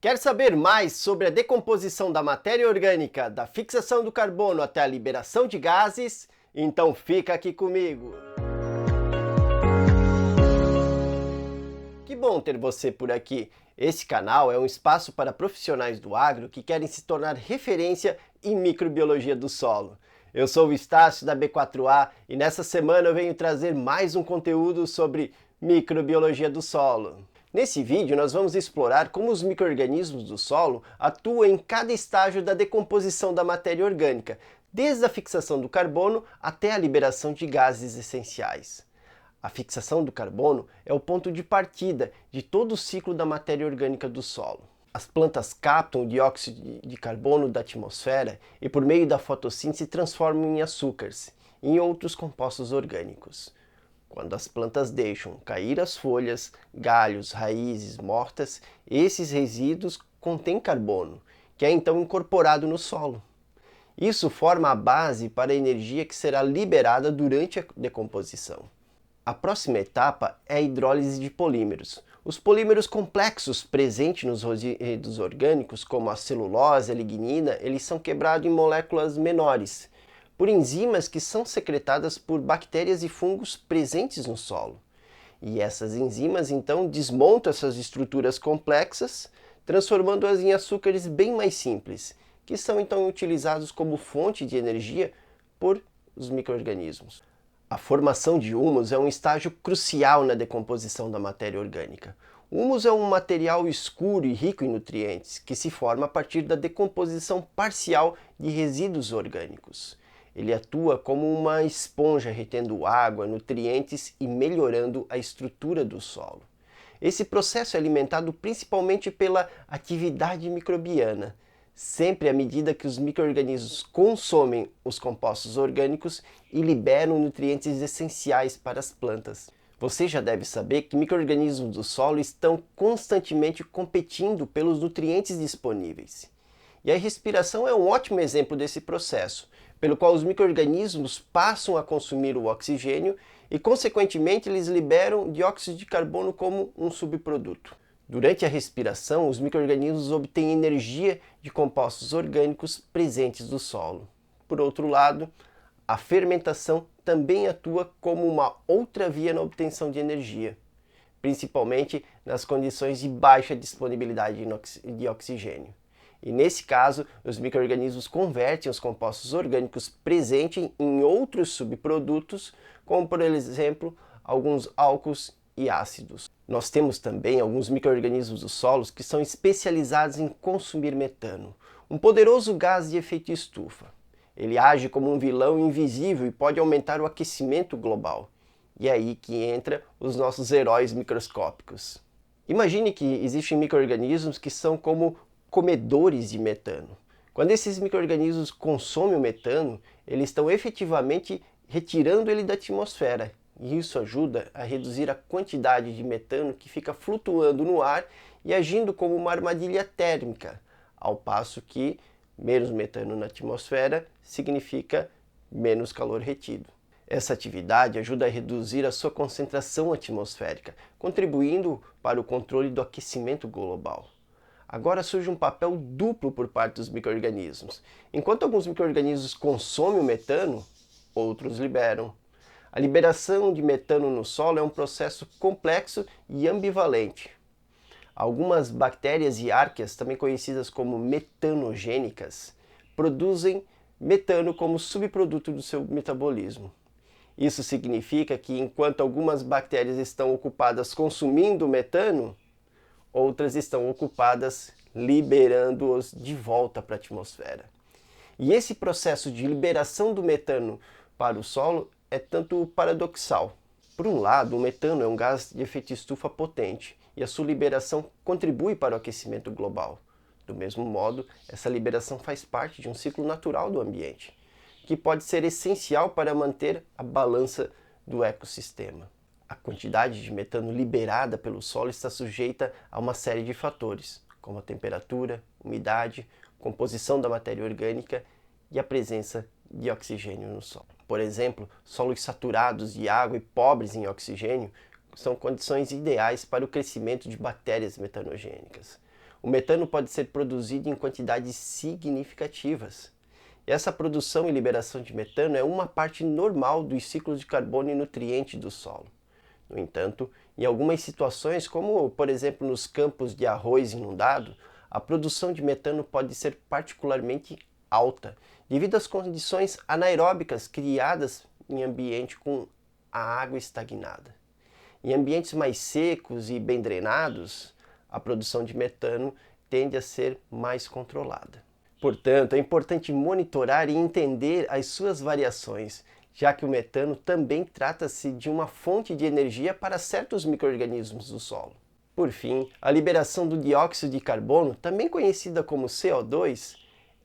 Quer saber mais sobre a decomposição da matéria orgânica, da fixação do carbono até a liberação de gases? Então fica aqui comigo! Que bom ter você por aqui! Esse canal é um espaço para profissionais do agro que querem se tornar referência em microbiologia do solo. Eu sou o Estácio da B4A e nessa semana eu venho trazer mais um conteúdo sobre microbiologia do solo. Nesse vídeo nós vamos explorar como os micro-organismos do solo atuam em cada estágio da decomposição da matéria orgânica, desde a fixação do carbono até a liberação de gases essenciais. A fixação do carbono é o ponto de partida de todo o ciclo da matéria orgânica do solo. As plantas captam o dióxido de carbono da atmosfera e, por meio da fotossíntese, transformam em açúcares e em outros compostos orgânicos. Quando as plantas deixam cair as folhas, galhos, raízes mortas, esses resíduos contêm carbono, que é então incorporado no solo. Isso forma a base para a energia que será liberada durante a decomposição. A próxima etapa é a hidrólise de polímeros. Os polímeros complexos presentes nos resíduos orgânicos, como a celulose e a lignina, eles são quebrados em moléculas menores, por enzimas que são secretadas por bactérias e fungos presentes no solo. E essas enzimas então desmontam essas estruturas complexas, transformando-as em açúcares bem mais simples, que são então utilizados como fonte de energia por os micro-organismos. A formação de humus é um estágio crucial na decomposição da matéria orgânica. O humus é um material escuro e rico em nutrientes, que se forma a partir da decomposição parcial de resíduos orgânicos. Ele atua como uma esponja retendo água, nutrientes e melhorando a estrutura do solo. Esse processo é alimentado principalmente pela atividade microbiana, sempre à medida que os micro-organismos consomem os compostos orgânicos e liberam nutrientes essenciais para as plantas. Você já deve saber que micro-organismos do solo estão constantemente competindo pelos nutrientes disponíveis. E a respiração é um ótimo exemplo desse processo, pelo qual os micro-organismos passam a consumir o oxigênio e, consequentemente, eles liberam dióxido de carbono como um subproduto. Durante a respiração, os micro-organismos obtêm energia de compostos orgânicos presentes no solo. Por outro lado, a fermentação também atua como uma outra via na obtenção de energia, principalmente nas condições de baixa disponibilidade de oxigênio. E nesse caso, os micro-organismos convertem os compostos orgânicos presentes em outros subprodutos, como por exemplo, alguns álcools e ácidos. Nós temos também alguns micro-organismos dos solos que são especializados em consumir metano, um poderoso gás de efeito estufa. Ele age como um vilão invisível e pode aumentar o aquecimento global. E é aí que entra os nossos heróis microscópicos. Imagine que existem micro-organismos que são como comedores de metano. Quando esses micro-organismos consomem o metano, eles estão efetivamente retirando ele da atmosfera. E isso ajuda a reduzir a quantidade de metano que fica flutuando no ar e agindo como uma armadilha térmica, ao passo que menos metano na atmosfera significa menos calor retido. Essa atividade ajuda a reduzir a sua concentração atmosférica, contribuindo para o controle do aquecimento global. Agora surge um papel duplo por parte dos micro-organismos. Enquanto alguns micro-organismos consomem o metano, outros liberam. A liberação de metano no solo é um processo complexo e ambivalente. Algumas bactérias e arqueias, também conhecidas como metanogênicas, produzem metano como subproduto do seu metabolismo. Isso significa que enquanto algumas bactérias estão ocupadas consumindo o metano, outras estão ocupadas liberando-os de volta para a atmosfera. E esse processo de liberação do metano para o solo é tanto paradoxal. Por um lado, o metano é um gás de efeito estufa potente e a sua liberação contribui para o aquecimento global. Do mesmo modo, essa liberação faz parte de um ciclo natural do ambiente, que pode ser essencial para manter a balança do ecossistema. A quantidade de metano liberada pelo solo está sujeita a uma série de fatores, como a temperatura, umidade, composição da matéria orgânica e a presença de oxigênio no solo. Por exemplo, solos saturados de água e pobres em oxigênio são condições ideais para o crescimento de bactérias metanogênicas. o metano pode ser produzido em quantidades significativas. E essa produção e liberação de metano é uma parte normal dos ciclos de carbono e nutrientes do solo. No entanto, em algumas situações, como por exemplo nos campos de arroz inundado, a produção de metano pode ser particularmente alta, devido às condições anaeróbicas criadas em ambiente com a água estagnada. Em ambientes mais secos e bem drenados, a produção de metano tende a ser mais controlada. Portanto, é importante monitorar e entender as suas variações, já que o metano também trata-se de uma fonte de energia para certos micro-organismos do solo. Por fim, a liberação do dióxido de carbono, também conhecida como CO2,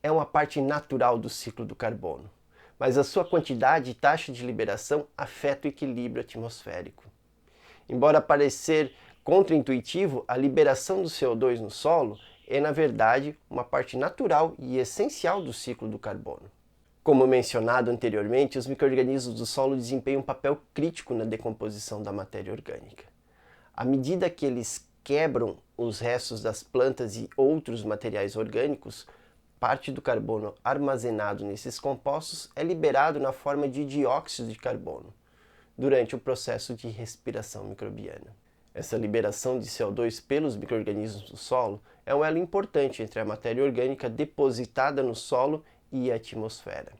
é uma parte natural do ciclo do carbono, mas a sua quantidade e taxa de liberação afeta o equilíbrio atmosférico. Embora parecer contraintuitivo, a liberação do CO2 no solo é, na verdade, uma parte natural e essencial do ciclo do carbono. Como mencionado anteriormente, os micro-organismos do solo desempenham um papel crítico na decomposição da matéria orgânica. À medida que eles quebram os restos das plantas e outros materiais orgânicos, parte do carbono armazenado nesses compostos é liberado na forma de dióxido de carbono, durante o processo de respiração microbiana. Essa liberação de CO2 pelos micro-organismos do solo é um elo importante entre a matéria orgânica depositada no solo e a atmosfera.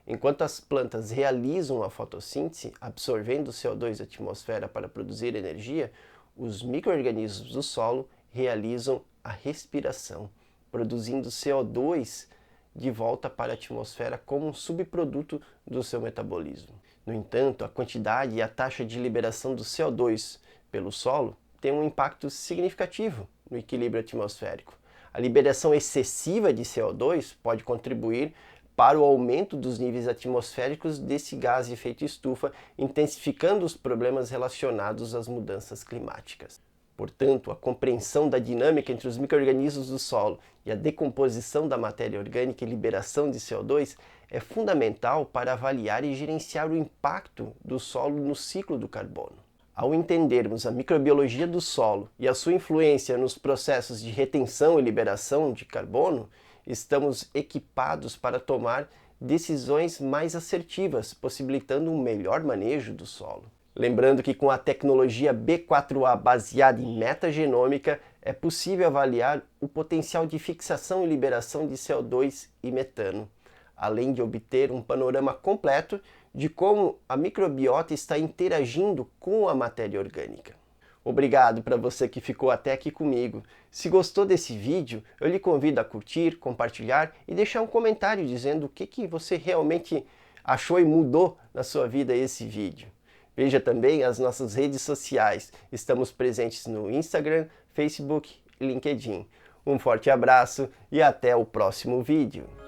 Enquanto as plantas realizam a fotossíntese, absorvendo o CO2 da atmosfera para produzir energia, os micro-organismos do solo realizam a respiração, produzindo CO2 de volta para a atmosfera como um subproduto do seu metabolismo. No entanto, a quantidade e a taxa de liberação do CO2 pelo solo tem um impacto significativo no equilíbrio atmosférico. A liberação excessiva de CO2 pode contribuir para o aumento dos níveis atmosféricos desse gás de efeito estufa, intensificando os problemas relacionados às mudanças climáticas. Portanto, a compreensão da dinâmica entre os micro-organismos do solo e a decomposição da matéria orgânica e liberação de CO2 é fundamental para avaliar e gerenciar o impacto do solo no ciclo do carbono. Ao entendermos a microbiologia do solo e a sua influência nos processos de retenção e liberação de carbono, estamos equipados para tomar decisões mais assertivas, possibilitando um melhor manejo do solo. Lembrando que com a tecnologia B4A baseada em metagenômica, é possível avaliar o potencial de fixação e liberação de CO2 e metano, além de obter um panorama completo de como a microbiota está interagindo com a matéria orgânica. Obrigado para você que ficou até aqui comigo. Se gostou desse vídeo, eu lhe convido a curtir, compartilhar e deixar um comentário dizendo o que você realmente achou e mudou na sua vida esse vídeo. Veja também as nossas redes sociais. Estamos presentes no Instagram, Facebook e LinkedIn. Um forte abraço e até o próximo vídeo.